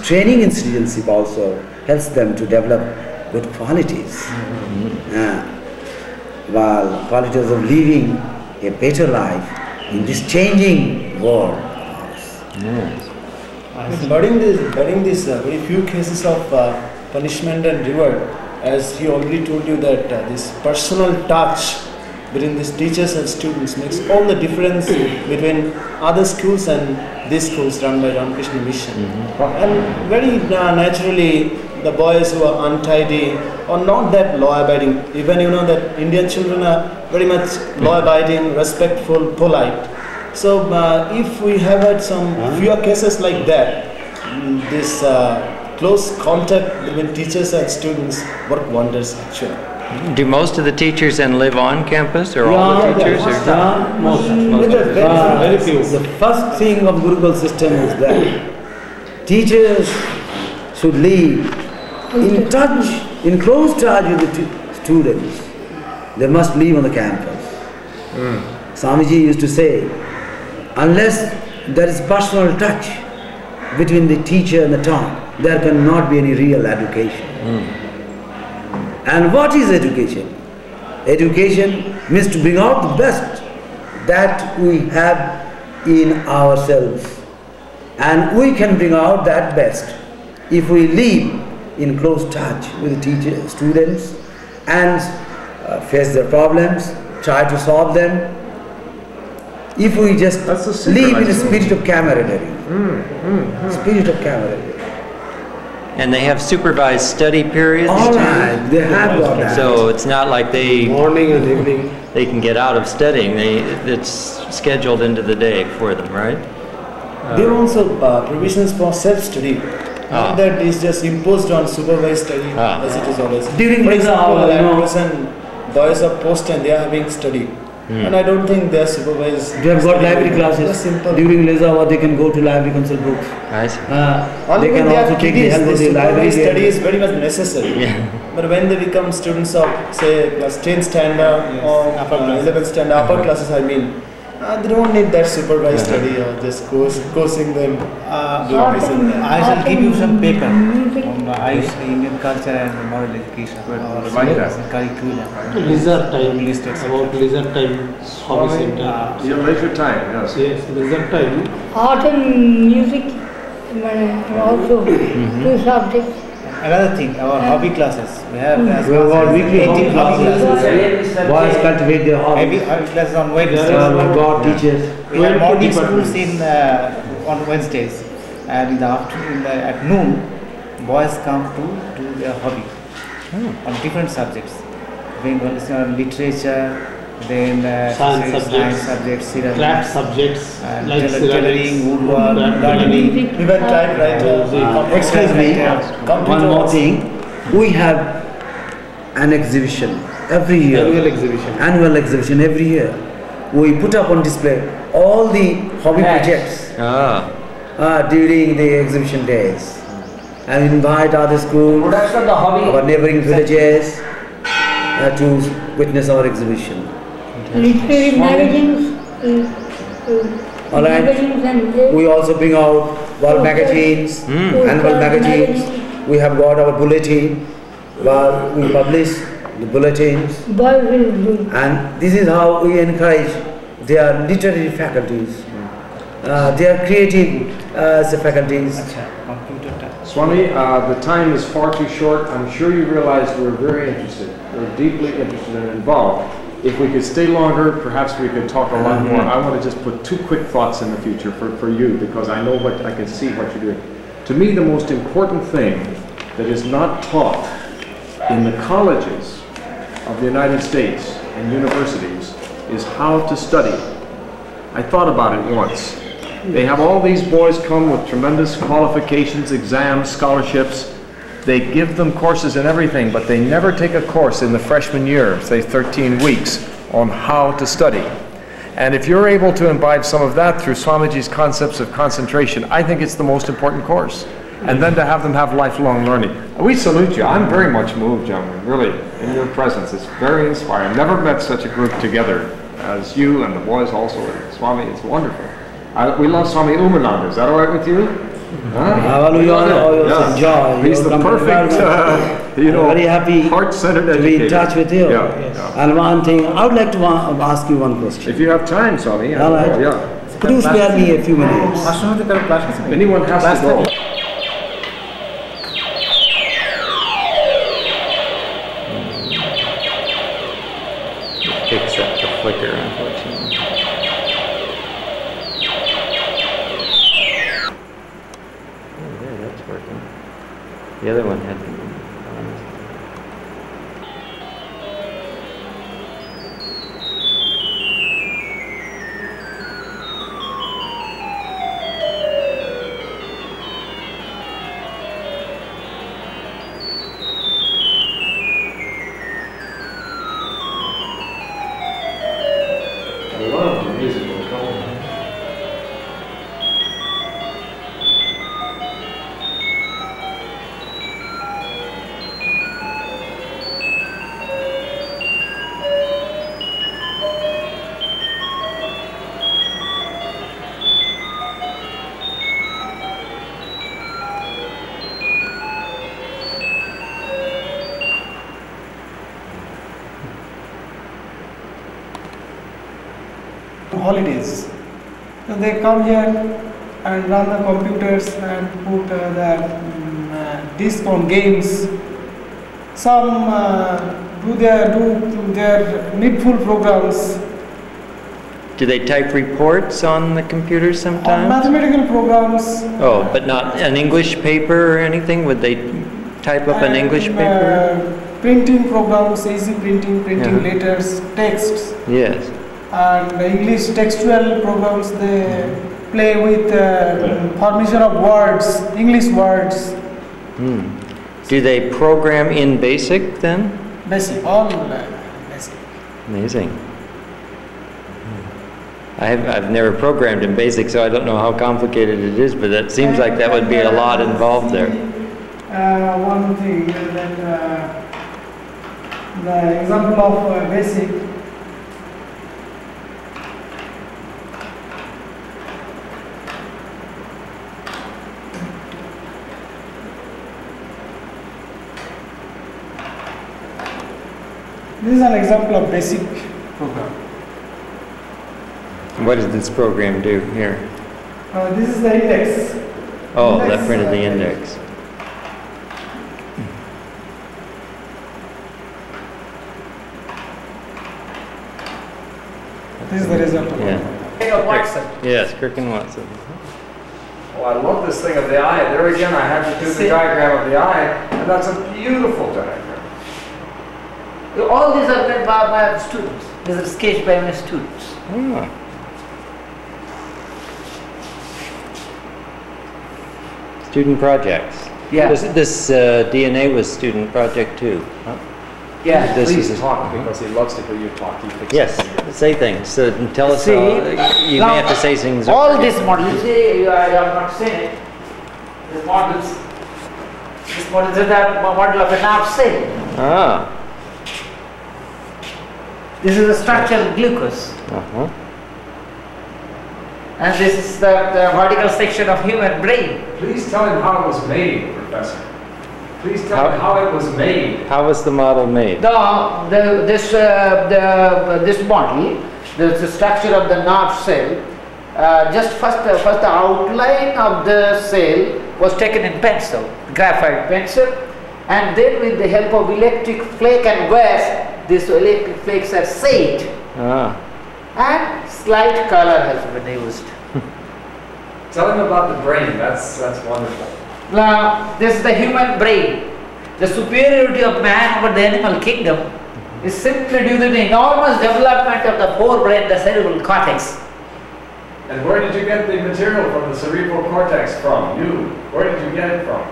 training in citizenship also helps them to develop good qualities. Well, qualities of living a better life in this changing world. Regarding this very few cases of punishment and reward, as he already told you that this personal touch between these teachers and students makes all the difference between other schools and these schools run by Ramakrishna Mission. And very naturally, the boys who are untidy or not that law-abiding, even you know that Indian children are very much law-abiding, respectful, polite. So if we have had some fewer cases like that, this close contact between teachers and students work wonders actually. Do most of the teachers then live on campus, or all the teachers? Most. Very few. The first thing of Gurukul system is that teachers should live in touch, in close touch with the students. They must live on the campus. Swamiji used to say, unless there is personal touch between the teacher and the taught, there cannot be any real education. And what is education? Education means to bring out the best that we have in ourselves. And we can bring out that best if we live in close touch with the teachers, students, and face their problems, try to solve them. If we just live in a spirit of camaraderie. Spirit of camaraderie. And they have supervised study periods? All right, they have got that. So it's not like they... Morning and evening. They can get out of studying. It's scheduled into the day for them, right? There are also provisions for self-study. That is just imposed on supervised study as it is always. During for example, the at present, boys are post and they are having study. And I don't think they are supervised. They have got library classes. During Leza hour, they can go to library, consult books. I see. They can also take the help of the library. Study is very much necessary. But when they become students of, say, class 10 standard or 11 standard, upper classes, I mean, they don't need that supervised study or just coaching them. I shall give you some paper on Indian culture and moral education. Curriculum. Leisure time. About leisure time. Hobby center. Your leisure time, yes. Yes, leisure time. Art and music, also two subjects. Another thing, our hobby classes. We have got weekly hobby classes. Boys cultivate their hobby. Hobby classes on Wednesdays. We got teachers. We have morning schools on Wednesdays, and in the afternoon, at noon, boys come to do their hobby on different subjects. On literature, then science subjects, craft subjects, like tailoring, woodwork, gardening, even typewriter. Excuse me, one more thing. We have an exhibition every year. Annual exhibition every year. We put up on display all the hobby projects during the exhibition days. And invite other schools, our neighboring villages to witness our exhibition. Literary magazines. All right. We also bring out wall magazines, annual magazines. We have got our bulletin. Well, we publish the bulletins. And this is how we encourage their literary faculties. They are creative faculties. Swami, the time is far too short. I'm sure you realize we're very interested. We're deeply interested and involved. If we could stay longer, perhaps we could talk a lot more. I want to just put two quick thoughts in the future for you, because I know what I can see what you're doing. To me, the most important thing that is not taught in the colleges of the United States and universities is how to study. I thought about it once. They have all these boys come with tremendous qualifications, exams, scholarships. They give them courses and everything, but they never take a course in the freshman year, say 13 weeks, on how to study. And if you're able to imbibe some of that through Swamiji's concepts of concentration, I think it's the most important course. And then to have them have lifelong learning. We salute you. I'm very much moved, gentlemen, really, in your presence. It's very inspiring. I've never met such a group together as you and the boys also. Swami, it's wonderful. We love Swami Umananda. Is that all right with you? You always enjoy. He's the perfect, very happy heart-centered to be in educator. touch with you. Yeah, yeah. And one thing, I would like to ask you one question. If you have time, Swami. All right. Yeah. Could you spare me a few minutes? Anyone has to go. Fix up the flicker, unfortunately. Oh, there, that's working. The other one had been on. I love the musical tone. Holidays. So they come here and run the computers and put the disc on games. Some do their needful programs. Do they type reports on the computer sometimes? Mathematical programs. Oh, but not an English paper or anything? Would they type up an English paper? Printing programs, easy printing Yeah. letters, texts. Yes. And English textual programs, they play with formation of words, English words. Do they program in BASIC then? Basic, all basic. Amazing. I've never programmed in BASIC, so I don't know how complicated it is, but it seems like that would be a lot involved there. One thing, the example of basic. This is an example of basic program. What does this program do here? This is the index. Oh, that printed the index. This is the result of Yeah. Yes, Crick and Watson. Oh, I love this thing of the eye. There again, I had to do the diagram of the eye, and that's a beautiful diagram. All these are made by my students. These are sketched by my students. Ah. Student projects. Yeah. This DNA was student project too. Huh? Yeah. This Please is talk, because he loves to hear you talk. He fixes yes. it. Say things. So tell us. See, you now, may have to say things. All these models, you see, you have not seen it. These models. This model is the model of a nerve cell. Ah. This is the structure of glucose. Uh-huh. And this is the vertical section of human brain. Please tell him how it was made, Professor. Please tell him how it was made. How was the model made? This model, the structure of the nerve cell, just first the outline of the cell was taken in pencil, graphite pencil, and then with the help of electric flake and gas, these electric flakes are set, and slight color has been used. Tell him about the brain. That's wonderful. Now, this is the human brain. The superiority of man over the animal kingdom is simply due to the enormous development of the forebrain, the cerebral cortex. And where did you get the material from the cerebral cortex from? You. Where did you get it from?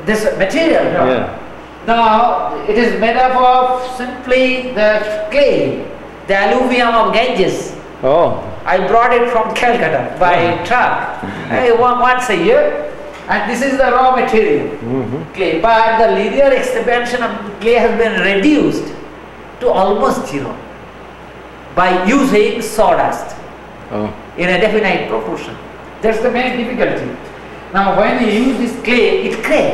This material. Yeah. Now, it is made up of simply the clay, the alluvium of Ganges. Oh. I brought it from Calcutta by truck once a year, and this is the raw material, clay. But the linear expansion of clay has been reduced to almost zero by using sawdust in a definite proportion. That's the main difficulty. Now when you use this clay, it clay.